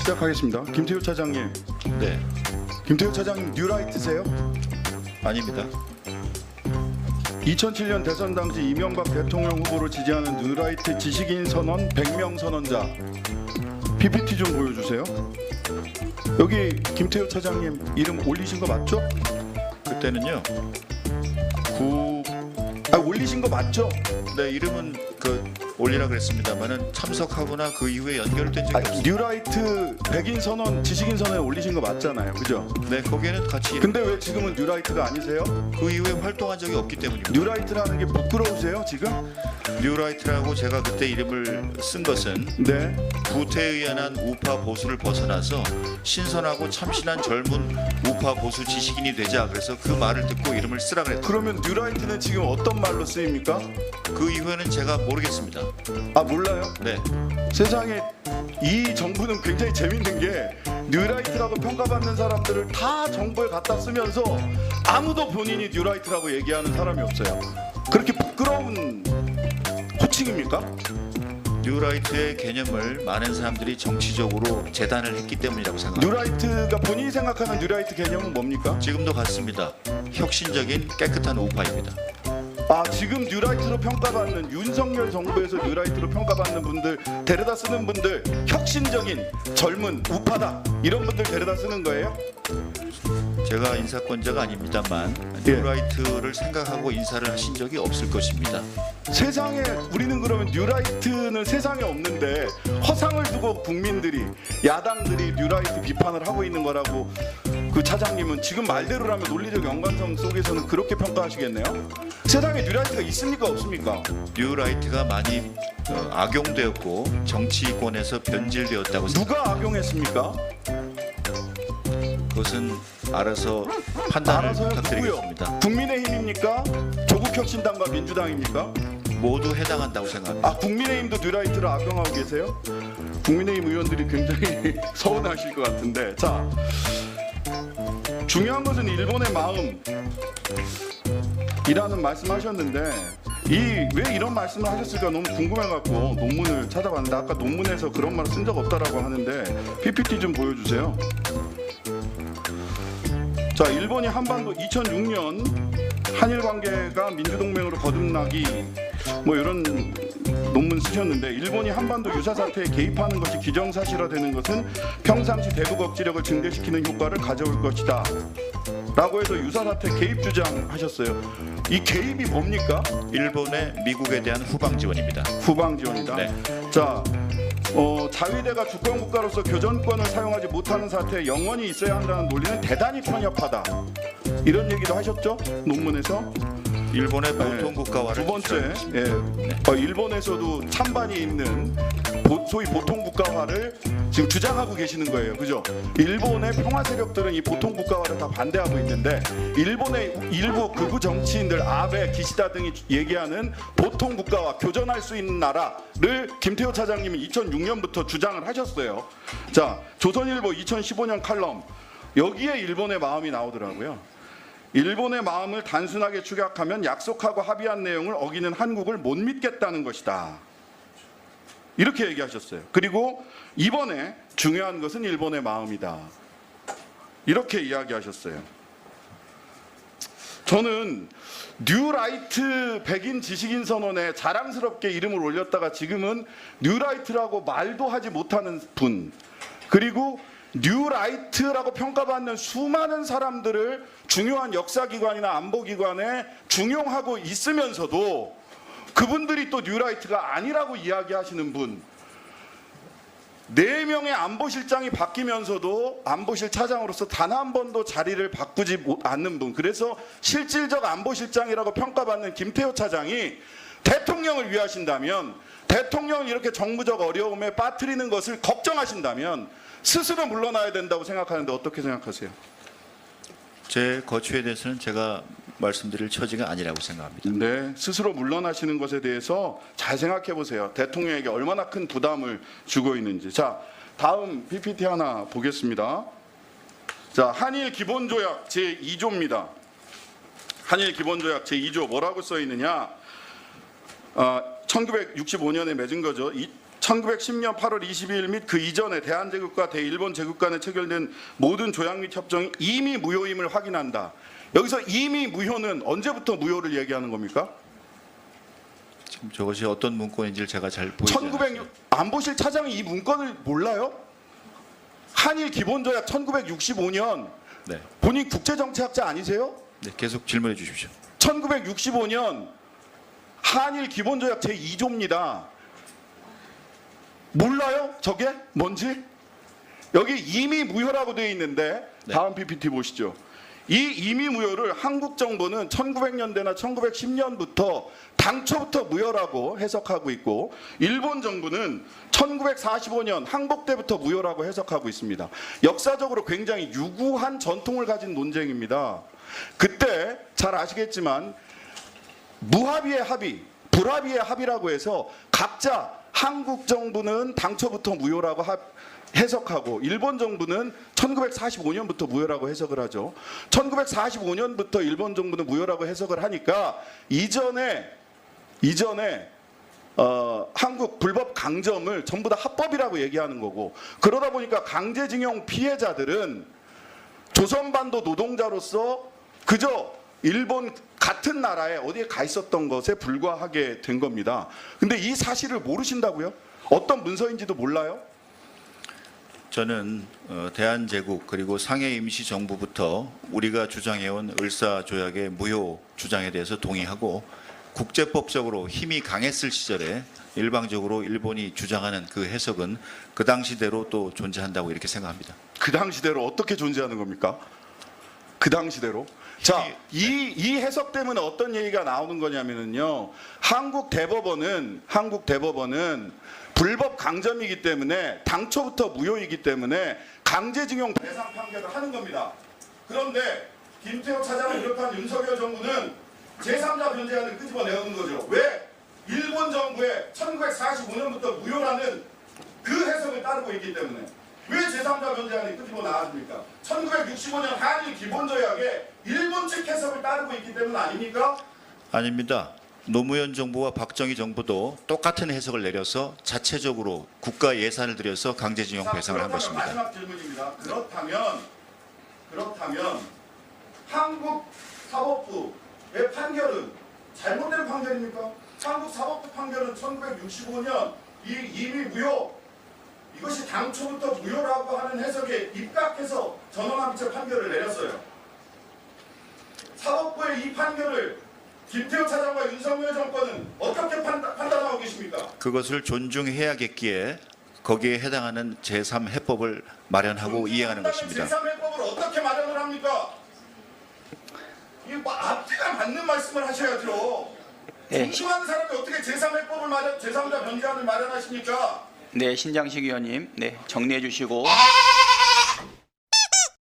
시작하겠습니다. 김태효 차장님. 네, 김태효 차장님 뉴라이트세요? 아닙니다. 2007년 대선 당시 이명박 대통령 후보를 지지하는 뉴라이트 지식인 선언 100명 선언자 PPT 좀 보여주세요. 여기 김태효 차장님 이름 올리신 거 맞죠? 그때는요. 올리신 거 맞죠? 네, 이름은 올리라 그랬습니다만은 참석하거나 그 이후에 연결된 적이 없습니다. 뉴라이트 백인 선언 지식인 선언에 올리신 거 맞잖아요, 그죠? 네, 거기에는 같이 근데 왜 지금은 뉴라이트가 아니세요? 그 이후에 활동한 적이 없기 때문입니다. 뉴라이트라는 게 부끄러우세요 지금? 뉴라이트라고 제가 그때 이름을 쓴 것은 네. 구태에 의한 우파 보수를 벗어나서 신선하고 참신한 젊은 우파 보수 지식인이 되자, 그래서 그 말을 듣고 이름을 쓰라 그랬죠. 그러면 뉴라이트는 지금 어떤 말로 쓰입니까? 그 이후에는 제가 모르겠습니다. 아 몰라요? 네, 세상에 이 정부는 굉장히 재밌는 게 뉴라이트라고 평가받는 사람들을 다 정부에 갖다 쓰면서 아무도 본인이 뉴라이트라고 얘기하는 사람이 없어요. 그렇게 부끄러운 호칭입니까? 뉴라이트의 개념을 많은 사람들이 정치적으로 재단을 했기 때문이라고 생각합니다. 뉴라이트가 본인이 생각하는 뉴라이트 개념은 뭡니까? 지금도 같습니다. 혁신적인 깨끗한 우파입니다. 아 지금 뉴라이트로 평가받는 윤석열 정부에서 뉴라이트로 평가받는 분들 데려다 쓰는 분들 혁신적인 젊은 우파다 이런 분들 데려다 쓰는 거예요? 제가 인사권자가 아닙니다만 예. 뉴라이트를 생각하고 인사를 하신 적이 없을 것입니다. 세상에 우리는 그러면 뉴라이트는 세상에 없는데 허상을 두고 국민들이 야당들이 뉴라이트 비판을 하고 있는 거라고 그 차장님은 지금 말대로라면 논리적 연관성 속에서는 그렇게 평가하시겠네요? 세상에 뉴라이트가 있습니까 없습니까? 뉴라이트가 많이 악용되었고 정치권에서 변질되었다고 생각합니다. 누가 악용했습니까? 그것은 알아서 판단을 알아서요? 부탁드리겠습니다. 국민의힘입니까? 조국혁신당과 민주당입니까? 모두 해당한다고 생각합니다. 아 국민의힘도 뉴라이트를 악용하고 계세요? 국민의힘 의원들이 굉장히 서운하실 것 같은데 자 중요한 것은 일본의 마음이라는 말씀하셨는데 왜 이런 말씀을 하셨을까 너무 궁금해갖고 논문을 찾아봤는데 아까 논문에서 그런 말을 쓴 적 없다라고 하는데 PPT 좀 보여주세요. 자 일본이 한반도 2006년 한일 관계가 민주동맹으로 거듭나기 뭐 이런 논문 쓰셨는데 일본이 한반도 유사 사태에 개입하는 것이 기정사실화되는 것은 평상시 대북 억지력을 증대시키는 효과를 가져올 것이다 라고 해서 유사 사태 개입 주장하셨어요. 이 개입이 뭡니까? 일본의 미국에 대한 후방 지원입니다. 후방 지원이다. 네. 자 자위대가 주권 국가로서 교전권을 사용하지 못하는 사태에 영원히 있어야 한다는 논리는 대단히 편협하다. 이런 얘기도 하셨죠? 논문에서. 일본의 보통 국가화를 두 번째, 주장했습니다. 일본에서도 찬반이 있는 소위 보통 국가화를 지금 주장하고 계시는 거예요, 그죠? 일본의 평화 세력들은 이 보통 국가화를 다 반대하고 있는데 일본의 일부 극우 정치인들 아베, 기시다 등이 얘기하는 보통 국가화, 교전할 수 있는 나라를 김태효 차장님이 2006년부터 주장을 하셨어요. 자, 조선일보 2015년 칼럼 여기에 일본의 마음이 나오더라고요. 일본의 마음을 단순하게 축약하면 약속하고 합의한 내용을 어기는 한국을 못 믿겠다는 것이다. 이렇게 얘기하셨어요. 그리고 이번에 중요한 것은 일본의 마음이다. 이렇게 이야기하셨어요. 저는 뉴라이트 백인 지식인 선언에 자랑스럽게 이름을 올렸다가 지금은 뉴라이트라고 말도 하지 못하는 분, 그리고 뉴라이트라고 평가받는 수많은 사람들을 중요한 역사기관이나 안보기관에 중용하고 있으면서도 그분들이 또 뉴라이트가 아니라고 이야기하시는 분, 4명의 안보실장이 바뀌면서도 안보실 차장으로서 단 한 번도 자리를 바꾸지 않는 분, 그래서 실질적 안보실장이라고 평가받는 김태효 차장이 대통령을 위하신다면, 대통령을 이렇게 정부적 어려움에 빠뜨리는 것을 걱정하신다면 스스로 물러나야 된다고 생각하는데 어떻게 생각하세요? 제 거취에 대해서는 제가 말씀드릴 처지가 아니라고 생각합니다. 네, 스스로 물러나시는 것에 대해서 잘 생각해 보세요. 대통령에게 얼마나 큰 부담을 주고 있는지. 자, 다음 PPT 하나 보겠습니다. 자, 한일 기본조약 제2조입니다. 한일 기본조약 제2조 뭐라고 써 있느냐? 1965년에 맺은 거죠. 1910년 8월 22일 및 그 이전에 대한제국과 대일본 제국 간에 체결된 모든 조약 및 협정이 이미 무효임을 확인한다. 여기서 이미 무효는 언제부터 무효를 얘기하는 겁니까? 지금 저것이 어떤 문건인지를 제가 잘 보이지 않아요. 1906 안보실 차장이 이 문건을 몰라요? 한일 기본조약 1965년 네. 본인 국제정치학자 아니세요? 네, 계속 질문해 주십시오. 1965년 한일 기본조약 제2조입니다. 몰라요? 저게 뭔지? 여기 이미 무효라고 되어 있는데 네. 다음 PPT 보시죠. 이 이미 무효를 한국 정부는 1900년대나 1910년부터 당초부터 무효라고 해석하고 있고 일본 정부는 1945년 항복 때부터 무효라고 해석하고 있습니다. 역사적으로 굉장히 유구한 전통을 가진 논쟁입니다. 그때 잘 아시겠지만 무합의의 합의, 불합의의 합의라고 해서 각자 한국 정부는 당초부터 무효라고 해석하고 일본 정부는 1945년부터 무효라고 해석을 하죠. 1945년부터 일본 정부는 무효라고 해석을 하니까 이전에 한국 불법 강점을 전부 다 합법이라고 얘기하는 거고 그러다 보니까 강제징용 피해자들은 조선반도 노동자로서 그저 일본 같은 나라에 어디에 가 있었던 것에 불과하게 된 겁니다. 근데 이 사실을 모르신다고요? 어떤 문서인지도 몰라요? 저는 대한제국 그리고 상해 임시정부부터 우리가 주장해온 을사조약의 무효 주장에 대해서 동의하고 국제법적으로 힘이 강했을 시절에 일방적으로 일본이 주장하는 그 해석은 그 당시대로 또 존재한다고 이렇게 생각합니다. 그 당시대로 어떻게 존재하는 겁니까? 그 당시대로? 자, 이 해석 때문에 어떤 얘기가 나오는 거냐면요. 한국 대법원은 불법 강점이기 때문에 당초부터 무효이기 때문에 강제징용 대상 판결을 하는 겁니다. 그런데 김태호 차장을 비롯한 윤석열 정부는 제3자 변제안을 끄집어내는 거죠. 왜? 일본 정부의 1945년부터 무효라는 그 해석을 따르고 있기 때문에. 왜 제3자 변제안이 끄집어 나왔습니까? 1965년 한일 기본조약에 일본 측 해석을 따르고 있기 때문 아닙니까? 아닙니다. 노무현 정부와 박정희 정부도 똑같은 해석을 내려서 자체적으로 국가 예산을 들여서 강제징용 자, 배상을 한 그렇다면 것입니다. 마지막 질문입니다. 그렇다면 한국 사법부의 판결은 잘못된 판결입니까? 한국 사법부 판결은 1965년 이미 무효 이것이 당초부터 무효라고 하는 해석에 입각해서 전원합의체 판결을 내렸어요. 사법부의 이 판결을 김태호 차장과 윤석열 정권은 어떻게 판단하고 계십니까? 그것을 존중해야겠기에 거기에 해당하는 제3해법을 마련하고 이행하는 것입니다. 제3해법을 어떻게 마련을 합니까? 이 앞뒤가 맞는 말씀을 하셔야죠. 네. 존중하는 사람이 어떻게 제3해법을 제3자 변제안을 마련하십니까? 네, 신장식 의원님, 네, 정리해 주시고.